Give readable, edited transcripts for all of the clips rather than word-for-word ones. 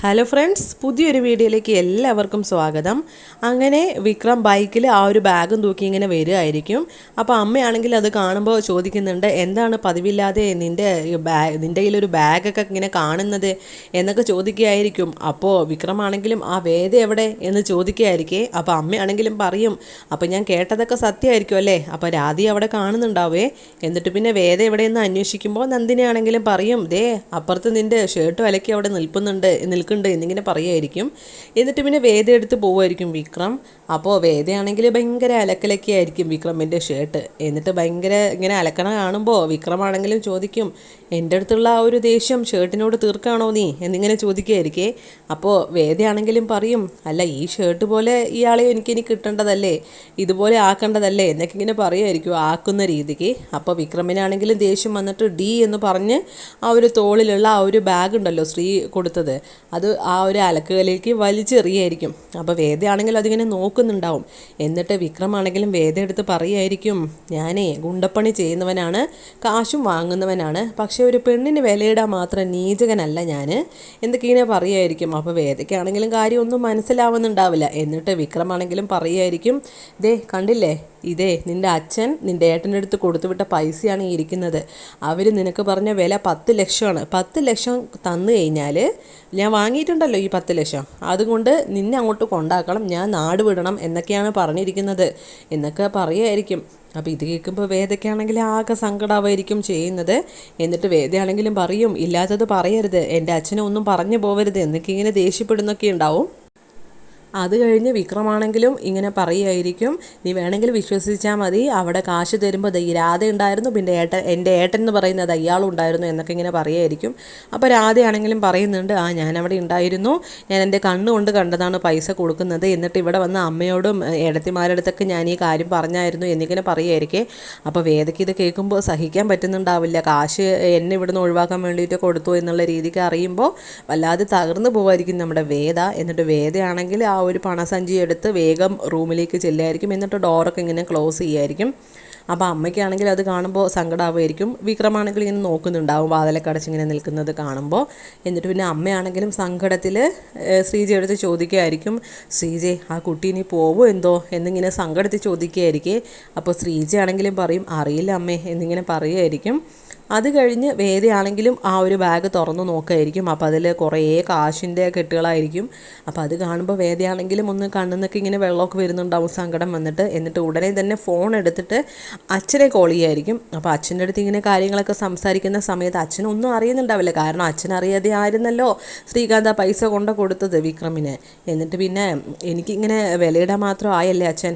Hello friends, പുതിയൊരു വീഡിയോയിലേക്ക് എല്ലാവർക്കും സ്വാഗതം. അങ്ങനെ വിക്രം ബൈക്കിൽ ആ ഒരു ബാഗും തൂക്കി ഇങ്ങനെ വരികയായിരിക്കും. അപ്പോൾ അമ്മയാണെങ്കിൽ അത് കാണുമ്പോൾ ചോദിക്കുന്നുണ്ട്, എന്താണ് പതിവില്ലാതെ നിൻ്റെ കയ്യിലൊരു ബാഗൊക്കെ ഇങ്ങനെ കാണുന്നത് എന്നൊക്കെ ചോദിക്കുകയായിരിക്കും. അപ്പോൾ വിക്രമാണെങ്കിലും ആ വേദ എവിടെ എന്ന് ചോദിക്കുകയായിരിക്കേ. അപ്പോൾ അമ്മയാണെങ്കിലും പറയും, അപ്പോൾ ഞാൻ കേട്ടതൊക്കെ സത്യമായിരിക്കും അല്ലേ, അപ്പോൾ രാധി അവിടെ കാണുന്നുണ്ടാവേ. എന്നിട്ട് പിന്നെ വേദ എവിടെയെന്ന് അന്വേഷിക്കുമ്പോൾ നന്ദിനിയാണെങ്കിലും പറയും, ദേ അപ്പുറത്ത് നിൻ്റെ ഷർട്ട് വിലക്കി അവിടെ നിൽക്കുന്നുണ്ട് എന്നിങ്ങനെ പറയുമായിരിക്കും. എന്നിട്ട് പിന്നെ വേദ എടുത്ത് പോവുമായിരിക്കും വിക്രം. അപ്പോൾ വേദയാണെങ്കിൽ ഭയങ്കര അലക്കലൊക്കെ ആയിരിക്കും വിക്രമിൻ്റെ ഷർട്ട്. എന്നിട്ട് ഭയങ്കര ഇങ്ങനെ അലക്കണ കാണുമ്പോൾ വിക്രമാണെങ്കിലും ചോദിക്കും, എൻ്റെ അടുത്തുള്ള ആ ഒരു ദേഷ്യം ഷർട്ടിനോട് തീർക്കാണോ നീ എന്നിങ്ങനെ ചോദിക്കുകയായിരിക്കേ. അപ്പോൾ വേദയാണെങ്കിലും പറയും, അല്ല ഈ ഷർട്ട് പോലെ ഇയാളെ എനിക്കിനി കിട്ടേണ്ടതല്ലേ, ഇതുപോലെ ആക്കേണ്ടതല്ലേ എന്നൊക്കെ ഇങ്ങനെ പറയുമായിരിക്കും ആക്കുന്ന രീതിക്ക്. അപ്പോൾ വിക്രമിനാണെങ്കിലും ദേഷ്യം വന്നിട്ട് ഡി എന്ന് പറഞ്ഞ് ആ ഒരു തോളിലുള്ള ആ ഒരു ബാഗ് ഉണ്ടല്ലോ ശ്രീ കൊടുത്തത്, അത് ആ ഒരു അലക്കുകലേക്ക് വലിച്ചെറിയായിരിക്കും. അപ്പോൾ വേദയാണെങ്കിൽ അതിങ്ങനെ നോക്കുന്നുണ്ടാവും. എന്നിട്ട് വിക്രമാണെങ്കിലും വേദ എടുത്ത് പറയുമായിരിക്കും, ഞാനേ ഗുണ്ടപ്പണി ചെയ്യുന്നവനാണ്, കാശും വാങ്ങുന്നവനാണ്, പക്ഷേ ഒരു പെണ്ണിന് വിലയിടാൻ മാത്രം നീചകനല്ല ഞാൻ എന്തൊക്കെ ഇങ്ങനെ പറയുമായിരിക്കും. അപ്പോൾ വേദയ്ക്കാണെങ്കിലും കാര്യമൊന്നും മനസ്സിലാവുന്നുണ്ടാവില്ല. എന്നിട്ട് വിക്രമാണെങ്കിലും പറയുമായിരിക്കും, ദേ കണ്ടില്ലേ, ഇതേ നിൻ്റെ അച്ഛൻ നിൻ്റെ ഏട്ടൻ്റെ അടുത്ത് കൊടുത്തുവിട്ട പൈസയാണ് ഈ ഇരിക്കുന്നത്. അവർ നിനക്ക് പറഞ്ഞ വില 10 ലക്ഷമാണ്. 10 ലക്ഷം തന്നു കഴിഞ്ഞാൽ ഞാൻ വാങ്ങിയിട്ടുണ്ടല്ലോ ഈ 10 ലക്ഷം, അതുകൊണ്ട് നിന്നെ അങ്ങോട്ട് കൊണ്ടാക്കണം, ഞാൻ നാട് വിടണം എന്നൊക്കെയാണ് പറഞ്ഞിരിക്കുന്നത് എന്നൊക്കെ പറയുമായിരിക്കും. അപ്പോൾ ഇത് കേൾക്കുമ്പോൾ വേദയ്ക്കാണെങ്കിൽ ആകെ സങ്കടമായിരിക്കും ചെയ്യുന്നത്. എന്നിട്ട് വേദയാണെങ്കിലും പറയും, ഇല്ലാത്തത് പറയരുത്, എൻ്റെ അച്ഛനെ ഒന്നും പറഞ്ഞു പോവരുത് എന്നൊക്കെ ഇങ്ങനെ ദേഷ്യപ്പെടുന്നൊക്കെ ഉണ്ടാവും. അത് കഴിഞ്ഞ് വിക്രമാണെങ്കിലും ഇങ്ങനെ പറയുമായിരിക്കും, നീ വേണമെങ്കിൽ വിശ്വസിച്ചാൽ മതി, അവിടെ കാശ് തരുമ്പോൾ ഈ രാധ ഉണ്ടായിരുന്നു, പിന്നെ എൻ്റെ ഏട്ടൻ എന്ന് പറയുന്നത് അയാളും ഉണ്ടായിരുന്നു എന്നൊക്കെ ഇങ്ങനെ പറയുമായിരിക്കും. അപ്പോൾ രാധയാണെങ്കിലും പറയുന്നുണ്ട്, ഞാനവിടെ ഉണ്ടായിരുന്നു, ഞാൻ എൻ്റെ കണ്ണുകൊണ്ട് കണ്ടതാണ് പൈസ കൊടുക്കുന്നത്, എന്നിട്ട് ഇവിടെ വന്ന അമ്മയോടും ഏടത്തിമാരുടെ അടുത്തൊക്കെ ഞാൻ ഈ കാര്യം പറഞ്ഞായിരുന്നു എന്നിങ്ങനെ പറയുമായിരിക്കേ. അപ്പോൾ വേദയ്ക്ക് ഇത് കേൾക്കുമ്പോൾ സഹിക്കാൻ പറ്റുന്നുണ്ടാവില്ല, കാശ് എന്നെ ഇവിടുന്ന് ഒഴിവാക്കാൻ വേണ്ടിയിട്ട് കൊടുത്തു എന്നുള്ള രീതിക്ക് അറിയുമ്പോൾ വല്ലാതെ തകർന്നു പോകുമായിരിക്കും നമ്മുടെ വേദ. എന്നിട്ട് വേദയാണെങ്കിൽ ആ ഒരു പണസഞ്ചി എടുത്ത് വേഗം റൂമിലേക്ക് ചെല്ലുമായിരിക്കും. എന്നിട്ട് ഡോറൊക്കെ ഇങ്ങനെ ക്ലോസ് ചെയ്യുമായിരിക്കും. അപ്പോൾ അമ്മയ്ക്കാണെങ്കിൽ അത് കാണുമ്പോൾ സങ്കടമാവുമായിരിക്കും. വിക്രമാണെങ്കിൽ ഇങ്ങനെ നോക്കുന്നുണ്ടാവും വാതിലൊക്കെ അടച്ചിങ്ങനെ നിൽക്കുന്നത് കാണുമ്പോൾ. എന്നിട്ട് പിന്നെ അമ്മയാണെങ്കിലും സങ്കടത്തിൽ ശ്രീജ എടുത്ത് ചോദിക്കുകയായിരിക്കും, ശ്രീജെ ആ കുട്ടി ഇനി പോവോ എന്തോ എന്നിങ്ങനെ സങ്കടത്തിൽ ചോദിക്കുകയായിരിക്കും. അപ്പോൾ ശ്രീജ ആണെങ്കിലും പറയും, അറിയില്ല അമ്മേ എന്നിങ്ങനെ പറയുമായിരിക്കും. അത് കഴിഞ്ഞ് വേദയാണെങ്കിലും ആ ഒരു ബാഗ് തുറന്നു നോക്കുമായിരിക്കും. അപ്പോൾ അതിൽ കുറേ കാശിൻ്റെ കെട്ടുകളായിരിക്കും. അപ്പോൾ അത് കാണുമ്പോൾ വേദയാണെങ്കിലും ഒന്ന് കണ്ണിന്നൊക്കെ ഇങ്ങനെ വെള്ളമൊക്കെ വരുന്നുണ്ടാവും സങ്കടം വന്നിട്ട്. എന്നിട്ട് ഉടനെ തന്നെ ഫോൺ എടുത്തിട്ട് അച്ഛനെ കോൾ ചെയ്യുമായിരിക്കും. അപ്പോൾ അച്ഛൻ്റെ അടുത്ത് ഇങ്ങനെ കാര്യങ്ങളൊക്കെ സംസാരിക്കുന്ന സമയത്ത് അച്ഛനൊന്നും അറിയുന്നുണ്ടാവില്ല, കാരണം അച്ഛൻ അറിയാതെ ആയിരുന്നല്ലോ ശ്രീകാന്ത് ആ പൈസ കൊടുത്തത് വിക്രമിന്. എന്നിട്ട് പിന്നെ എനിക്കിങ്ങനെ വിലയിടാൻ മാത്രം ആയല്ലേ അച്ഛൻ,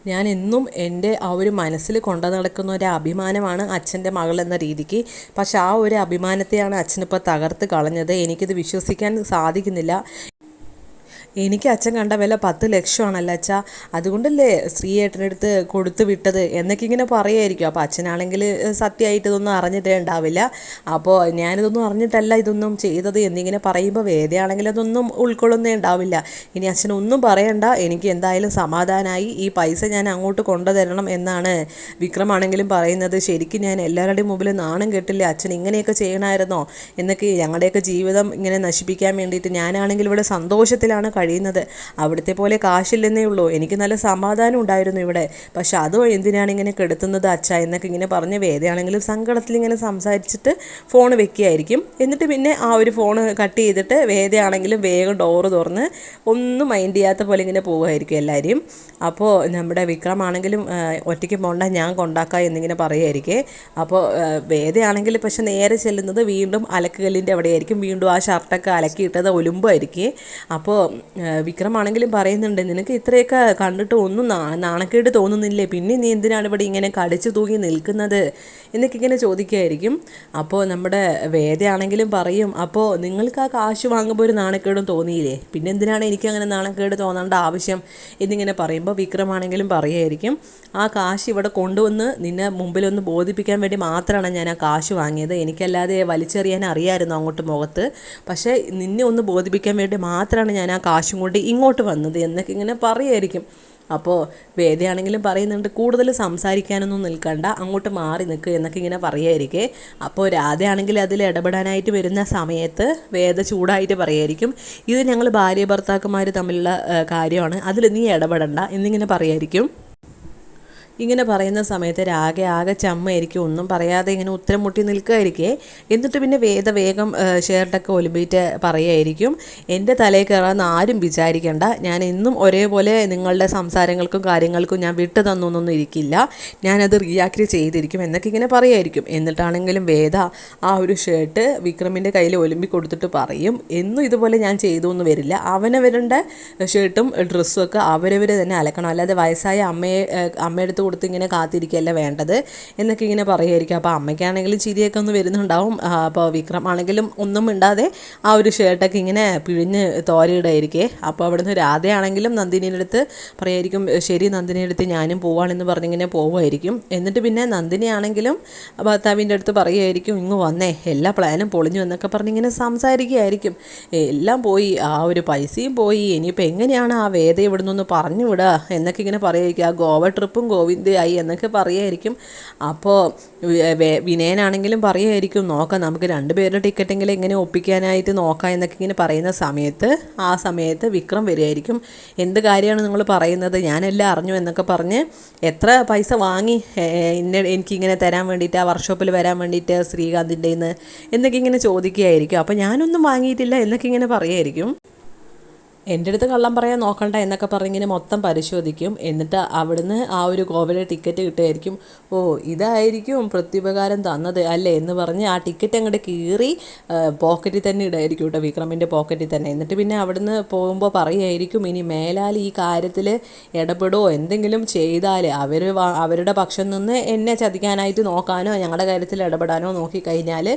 ഞാൻ എന്നും എൻ്റെ ആ ഒരു മനസ്സിൽ കൊണ്ടു നടക്കുന്ന ഒരു അഭിമാനമാണ് അച്ഛൻ്റെ മകൾ എന്ന രീതിക്ക്. പക്ഷെ ആ ഒരു അഭിമാനത്തെയാണ് അച്ഛനിപ്പോൾ തകർത്ത് കളഞ്ഞത്. എനിക്കിത് വിശ്വസിക്കാൻ സാധിക്കുന്നില്ല. എനിക്ക് അച്ഛൻ കണ്ട വില 10 ലക്ഷമാണല്ലോ അച്ഛാ, അതുകൊണ്ടല്ലേ ശ്രീയേട്ടനടുത്ത് കൊടുത്തു വിട്ടത് എന്നൊക്കെ ഇങ്ങനെ പറയുമായിരിക്കും. അപ്പോൾ അച്ഛനാണെങ്കിൽ സത്യമായിട്ട് ഇതൊന്നും അറിഞ്ഞിട്ടേ ഉണ്ടാവില്ല. അപ്പോൾ ഞാനിതൊന്നും അറിഞ്ഞിട്ടല്ല ഇതൊന്നും ചെയ്തത് എന്നിങ്ങനെ പറയുമ്പോൾ വേദയാണെങ്കിൽ അതൊന്നും ഉൾക്കൊള്ളുന്നേ ഉണ്ടാവില്ല. ഇനി അച്ഛനൊന്നും പറയണ്ട, എനിക്ക് എന്തായാലും സമാധാനമായി, ഈ പൈസ ഞാൻ അങ്ങോട്ട് കൊണ്ടുതരണം എന്നാണ് വിക്രമാണെങ്കിലും പറയുന്നത്. ശരിക്കും ഞാൻ എല്ലാവരുടെയും മുമ്പിൽ നാണം കെട്ടില്ലേ, അച്ഛൻ ഇങ്ങനെയൊക്കെ ചെയ്യണമായിരുന്നോ എന്നൊക്കെ, ഞങ്ങളുടെയൊക്കെ ജീവിതം ഇങ്ങനെ നശിപ്പിക്കാൻ വേണ്ടിയിട്ട്. ഞാനാണെങ്കിൽ ഇവിടെ സന്തോഷത്തിലാണ് കഴിയുന്നത്, അവിടുത്തെ പോലെ കാശില്ലെന്നേ ഉള്ളൂ, എനിക്ക് നല്ല സമാധാനം ഉണ്ടായിരുന്നു ഇവിടെ, പക്ഷെ അതോ എന്തിനാണ് ഇങ്ങനെ കെടുത്തുന്നത് അച്ഛ എന്നൊക്കെ ഇങ്ങനെ പറഞ്ഞ് വേദയാണെങ്കിലും സങ്കടത്തിൽ ഇങ്ങനെ സംസാരിച്ചിട്ട് ഫോൺ വെക്കുകയായിരിക്കും. എന്നിട്ട് പിന്നെ ആ ഒരു ഫോൺ കട്ട് ചെയ്തിട്ട് വേദയാണെങ്കിലും വേഗം ഡോറ് തുറന്ന് ഒന്നും മൈൻഡ് ചെയ്യാത്ത പോലെ ഇങ്ങനെ പോകുമായിരിക്കും എല്ലാവരെയും. അപ്പോൾ നമ്മുടെ വിക്രമാണെങ്കിലും ഒറ്റയ്ക്ക് പോകണ്ട, ഞാൻ കൊണ്ടാക്കാം എന്നിങ്ങനെ പറയുമായിരിക്കേ. അപ്പോൾ വേദയാണെങ്കിൽ പക്ഷെ നേരെ ചെല്ലുന്നത് വീണ്ടും അലക്കുകല്ലിൻ്റെ അവിടെയായിരിക്കും. വീണ്ടും ആ ഷർട്ടൊക്കെ അലക്കിയിട്ടത് ഒലുമ്പായിരിക്കും. അപ്പോൾ വിക്രമാണെങ്കിലും പറയുന്നുണ്ട്, നിനക്ക് ഇത്രയൊക്കെ കണ്ടിട്ട് ഒന്നും നാണക്കേട് തോന്നുന്നില്ലേ, പിന്നെ നീ എന്തിനാണ് ഇവിടെ ഇങ്ങനെ കടിച്ചു തൂങ്ങി നിൽക്കുന്നത് എന്നൊക്കെ ഇങ്ങനെ ചോദിക്കുകയായിരിക്കും. അപ്പോൾ നമ്മുടെ വേദയാണെങ്കിലും പറയും, അപ്പോൾ നിങ്ങൾക്ക് ആ കാശ് വാങ്ങുമ്പോൾ ഒരു നാണക്കേടും തോന്നിയില്ലേ, പിന്നെ എന്തിനാണ് എനിക്ക് അങ്ങനെ നാണക്കേട് തോന്നേണ്ട ആവശ്യം എന്നിങ്ങനെ പറയുമ്പോൾ വിക്രമാണെങ്കിലും പറയുമായിരിക്കും, ആ കാശ് ഇവിടെ കൊണ്ടുവന്ന് നിന്നെ മുമ്പിലൊന്ന് ബോധിപ്പിക്കാൻ വേണ്ടി മാത്രമാണ് ഞാൻ ആ കാശ് വാങ്ങിയത്, എനിക്കല്ലാതെ വലിച്ചെറിയാൻ അറിയാമായിരുന്നു അങ്ങോട്ട് മുഖത്ത്, പക്ഷേ നിന്നെ ഒന്ന് ബോധിപ്പിക്കാൻ വേണ്ടി മാത്രമാണ് ഞാൻ ആ കാശും കൊണ്ട് ഇങ്ങോട്ട് വന്നത് എന്നൊക്കെ ഇങ്ങനെ പറയുമായിരിക്കും. അപ്പോൾ വേദയാണെങ്കിലും പറയുന്നുണ്ട് കൂടുതൽ സംസാരിക്കാനൊന്നും നിൽക്കണ്ട, അങ്ങോട്ട് മാറി നിൽക്കുക എന്നൊക്കെ ഇങ്ങനെ പറയായിരിക്കേ. അപ്പോൾ രാധയാണെങ്കിൽ അതിൽ ഇടപെടാനായിട്ട് വരുന്ന സമയത്ത് വേദ ചൂടായിട്ട് പറയായിരിക്കും, ഇത് ഞങ്ങൾ ഭാര്യ ഭർത്താക്കന്മാർ തമ്മിലുള്ള കാര്യമാണ്, അതിൽ നീ ഇടപെടണ്ട എന്നിങ്ങനെ പറയായിരിക്കും. ഇങ്ങനെ പറയുന്ന സമയത്ത് ആകെ ചമ്മയായിരിക്കും, ഒന്നും പറയാതെ ഇങ്ങനെ ഉത്തരം മുട്ടി നിൽക്കുകയായിരിക്കേ. എന്നിട്ട് പിന്നെ വേഗം ഷർട്ടൊക്കെ ഒലിമ്പിയിട്ട് പറയുമായിരിക്കും, എൻ്റെ തലയിൽ കയറാമെന്ന് ആരും വിചാരിക്കേണ്ട, ഞാൻ എന്നും ഒരേപോലെ നിങ്ങളുടെ സംസാരങ്ങൾക്കും കാര്യങ്ങൾക്കും ഞാൻ വിട്ടു തന്നൊന്നും ഇരിക്കില്ല, ഞാനത് റിയാക്ട് ചെയ്തിരിക്കും എന്നൊക്കെ ഇങ്ങനെ പറയുമായിരിക്കും. എന്നിട്ടാണെങ്കിലും വേദ ആ ഒരു ഷർട്ട് വിക്രമിൻ്റെ കയ്യിൽ ഒലിമ്പി കൊടുത്തിട്ട് പറയും, എന്നും ഇതുപോലെ ഞാൻ ചെയ്തു എന്ന് വരില്ല, അവനവരുടെ ഷർട്ടും ഡ്രസ്സും ഒക്കെ അവരവർ തന്നെ അലക്കണം, അല്ലാതെ വയസ്സായ അമ്മയെടുത്ത് കൊടുത്ത് ഇങ്ങനെ കാത്തിരിക്കുകയല്ല വേണ്ടത് എന്നൊക്കെ ഇങ്ങനെ പറയുമായിരിക്കും. അപ്പോൾ അമ്മയ്ക്കാണെങ്കിലും ചിരിയൊക്കെ ഒന്ന് വരുന്നുണ്ടാവും. അപ്പോൾ വിക്രം ആണെങ്കിലും ഒന്നും മിണ്ടാതെ ആ ഒരു ഷർട്ടൊക്കെ ഇങ്ങനെ പിഴിഞ്ഞ് തോരയിടായിരിക്കേ. അപ്പോൾ അവിടുന്ന് രാധയാണെങ്കിലും നന്ദിനിയുടെ അടുത്ത് പറയായിരിക്കും, ശരി നന്ദിനിയുടെ അടുത്ത് ഞാനും പോവാണെന്ന് പറഞ്ഞിങ്ങനെ പോവുമായിരിക്കും. എന്നിട്ട് പിന്നെ നന്ദിനി ആണെങ്കിലും ഭർത്താവിൻ്റെ അടുത്ത് പറയുമായിരിക്കും, ഇങ്ങ് വന്നേ, എല്ലാ പ്ലാനും പൊളിഞ്ഞു എന്നൊക്കെ പറഞ്ഞിങ്ങനെ സംസാരിക്കുകയായിരിക്കും. എല്ലാം പോയി, ആ ഒരു പൈസയും പോയി, ഇനിയിപ്പോൾ എങ്ങനെയാണ് ആ വേദ ഇവിടെ നിന്ന് പറഞ്ഞു വിടുക എന്നൊക്കെ ഇങ്ങനെ പറയുമായിരിക്കും. ആ ഗോവ ട്രിപ്പും ഗോവിന്ദയായി എന്നൊക്കെ പറയുമായിരിക്കും. അപ്പോൾ വിനയനാണെങ്കിലും പറയുമായിരിക്കും, നോക്കാം നമുക്ക് 2 പേരുടെ ടിക്കറ്റെങ്കിലും എങ്ങനെ ഒപ്പിക്കാനായിട്ട് നോക്കാം എന്നൊക്കെ ഇങ്ങനെ പറയുന്ന സമയത്ത് ആ സമയത്ത് വിക്രം വരികയായിരിക്കും. എന്ത് കാര്യമാണ് നിങ്ങൾ പറയുന്നത്, ഞാനെല്ലാം അറിഞ്ഞു എന്നൊക്കെ പറഞ്ഞ് എത്ര പൈസ വാങ്ങി എനിക്കിങ്ങനെ തരാൻ വേണ്ടിയിട്ട്, ആ വർക്ക്ഷോപ്പിൽ വരാൻ വേണ്ടിയിട്ട് ശ്രീകാന്തിൻ്റെ എന്നൊക്കെ ഇങ്ങനെ ചോദിക്കുകയായിരിക്കും. അപ്പോൾ ഞാനൊന്നും വാങ്ങിയിട്ടില്ല എന്നൊക്കെ ഇങ്ങനെ പറയുമായിരിക്കും. എൻ്റെ അടുത്ത് കള്ളം പറയാൻ നോക്കണ്ട എന്നൊക്കെ പറഞ്ഞിങ്ങനെ മൊത്തം പരിശോധിക്കും. എന്നിട്ട് അവിടുന്ന് ആ ഒരു ഗോവയുടെ ടിക്കറ്റ് കിട്ടുമായിരിക്കും. ഓ ഇതായിരിക്കും പ്രത്യുപകാരം തന്നത് അല്ലേ എന്ന് പറഞ്ഞ് ആ ടിക്കറ്റ് അങ്ങോട്ട് കീറി പോക്കറ്റിൽ തന്നെ ഇടായിരിക്കും കേട്ടോ, വിക്രമിൻ്റെ പോക്കറ്റിൽ തന്നെ. എന്നിട്ട് പിന്നെ അവിടുന്ന് പോകുമ്പോൾ പറയുമായിരിക്കും, ഇനി മേലാൽ ഈ കാര്യത്തിൽ ഇടപെടുമോ എന്തെങ്കിലും ചെയ്താൽ അവരുടെ പക്ഷം നിന്ന് എന്നെ ചതിക്കാനായിട്ട് നോക്കാനോ ഞങ്ങളുടെ കാര്യത്തിൽ ഇടപെടാനോ നോക്കിക്കഴിഞ്ഞാൽ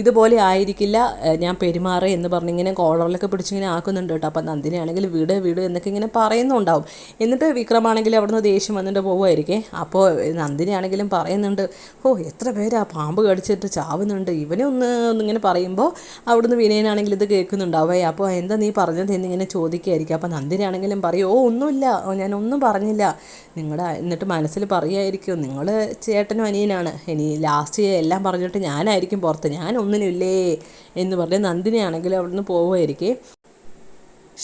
ഇതുപോലെ ആയിരിക്കില്ല ഞാൻ പെരുമാറുക എന്ന് പറഞ്ഞിങ്ങനെ കോളറിലൊക്കെ പിടിച്ചിങ്ങനെ ആക്കുന്നുണ്ട് കേട്ടോ. അപ്പം നന്ദിനി ആണെങ്കിൽ വീട് എന്നൊക്കെ ഇങ്ങനെ പറയുന്നുണ്ടാവും. എന്നിട്ട് വിക്രമാണെങ്കിൽ അവിടുന്ന് ദേഷ്യം വന്നിട്ട് പോകുമായിരിക്കേ. അപ്പോൾ നന്ദിനി ആണെങ്കിലും പറയുന്നുണ്ട്, ഓ എത്ര പേരാ പാമ്പ് കടിച്ചിട്ട് ചാവുന്നുണ്ട്, ഇവനെ ഒന്നിങ്ങനെ പറയുമ്പോൾ അവിടുന്ന് വിനയനാണെങ്കിൽ ഇത് കേൾക്കുന്നുണ്ടാവേ. അപ്പോൾ എന്താ നീ പറഞ്ഞത് എന്നിങ്ങനെ ചോദിക്കുകയായിരിക്കും. അപ്പോൾ നന്ദിനി ആണെങ്കിലും പറയും, ഓ ഒന്നുമില്ല, ഞാനൊന്നും പറഞ്ഞില്ല. എന്നിട്ട് മനസ്സിൽ പറയുമായിരിക്കും, നിങ്ങൾ ചേട്ടനും അനിയനാണ്, ഇനി ലാസ്റ്റ് എല്ലാം പറഞ്ഞിട്ട് ഞാനായിരിക്കും പുറത്ത്, ഞാനൊന്നിനുമില്ലേ എന്ന് പറഞ്ഞ് നന്ദിനി ആണെങ്കിലും അവിടുന്ന് പോവുമായിരിക്കും.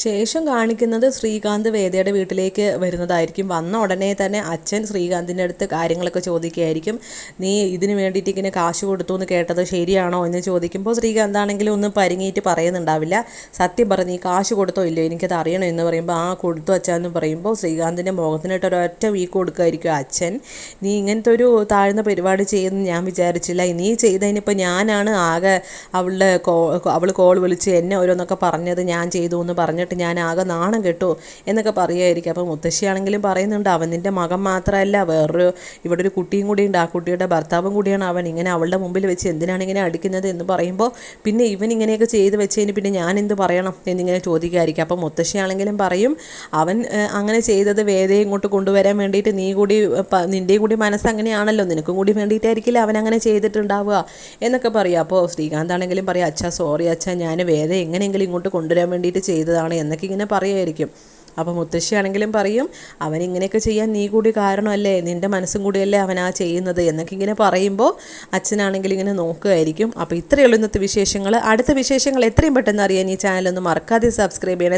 ശേഷം കാണിക്കുന്നത് ശ്രീകാന്ത് വേദയുടെ വീട്ടിലേക്ക് വരുന്നതായിരിക്കും. വന്ന ഉടനെ തന്നെ അച്ഛൻ ശ്രീകാന്തിൻ്റെ അടുത്ത് കാര്യങ്ങളൊക്കെ ചോദിക്കുകയായിരിക്കും. നീ ഇതിന് വേണ്ടിയിട്ട് ഇങ്ങനെ കാശ് കൊടുത്തു എന്ന് കേട്ടത് ശരിയാണോ എന്ന് ചോദിക്കുമ്പോൾ ശ്രീകാന്ത് ആണെങ്കിലും ഒന്നും പരിങ്ങിയിട്ട് പറയുന്നുണ്ടാവില്ല. സത്യം പറ, നീ കാശ് കൊടുത്തോ ഇല്ലയോ, എനിക്കത് അറിയണം എന്ന് പറയുമ്പോൾ ആ കൊടുത്തു അച്ഛാന്ന് പറയുമ്പോൾ ശ്രീകാന്തിൻ്റെ മുഖത്തിനിട്ട് ഒരൊറ്റ വീക്ക് കൊടുക്കുമായിരിക്കും അച്ഛൻ. നീ ഇങ്ങനത്തെ ഒരു താഴ്ന്ന പരിപാടി ചെയ്യുമെന്ന് ഞാൻ വിചാരിച്ചില്ല, നീ ചെയ്തതിനിപ്പോൾ ഞാനാണ് ആകെ അവൾ കോൾ വിളിച്ച് എന്നെ ഓരോന്നൊക്കെ പറഞ്ഞത് ഞാൻ ചെയ്തു എന്ന് പറഞ്ഞിട്ട് ഞാൻ ആകെ നാണം കെട്ടു എന്നൊക്കെ പറയുമായിരിക്കും. അപ്പോൾ മുത്തശ്ശിയാണെങ്കിലും പറയുന്നുണ്ട്, അവൻ നിൻ്റെ മകൻ മാത്രമല്ല, ഇവിടെ ഒരു കുട്ടിയും കൂടിയുണ്ട്, ആ കുട്ടിയുടെ ഭർത്താവും കൂടിയാണ് അവൻ, ഇങ്ങനെ അവളുടെ മുമ്പിൽ വെച്ച് എന്തിനാണ് ഇങ്ങനെ അടിക്കുന്നത് എന്ന് പറയുമ്പോൾ പിന്നെ ഇവൻ ഇങ്ങനെയൊക്കെ ചെയ്ത് വെച്ചതിന് പിന്നെ ഞാൻ എന്ത് പറയണം എന്നിങ്ങനെ ചോദിക്കുമായിരിക്കും. അപ്പോൾ മുത്തശ്ശിയാണെങ്കിലും പറയും, അവൻ അങ്ങനെ ചെയ്തത് വേദയെ ഇങ്ങോട്ട് കൊണ്ടുവരാൻ വേണ്ടിയിട്ട് നിൻ്റെയും കൂടി മനസ്സ് അങ്ങനെയാണല്ലോ, നിനക്കും കൂടി വേണ്ടിയിട്ടായിരിക്കില്ല അവൻ അങ്ങനെ ചെയ്തിട്ടുണ്ടാവുക എന്നൊക്കെ പറയും. അപ്പോൾ ശ്രീകാന്ത് ആണെങ്കിലും പറയും, അച്ഛാ സോറി അച്ഛാ, ഞാൻ വേദ എങ്ങനെയെങ്കിലും ഇങ്ങോട്ട് കൊണ്ടുവരാൻ വേണ്ടിയിട്ട് ചെയ്തതാണ് എന്നൊക്കെ ഇങ്ങനെ പറയുമായിരിക്കും. അപ്പോൾ മുത്തശ്ശിയാണെങ്കിലും പറയും, അവനിങ്ങനെയൊക്കെ ചെയ്യാൻ നീ കൂടി കാരണമല്ലേ, നിൻ്റെ മനസ്സും കൂടിയല്ലേ അവനാ ചെയ്യുന്നത് എന്നൊക്കെ ഇങ്ങനെ പറയുമ്പോൾ അച്ഛനാണെങ്കിൽ ഇങ്ങനെ നോക്കുകയായിരിക്കും. അപ്പോൾ ഇത്രയുള്ള ഇന്നത്തെ വിശേഷങ്ങൾ. അടുത്ത വിശേഷങ്ങൾ എത്രയും പെട്ടെന്ന് അറിയാൻ ഈ ചാനലൊന്ന് മറക്കാതെ സബ്സ്ക്രൈബ് ചെയ്യണം.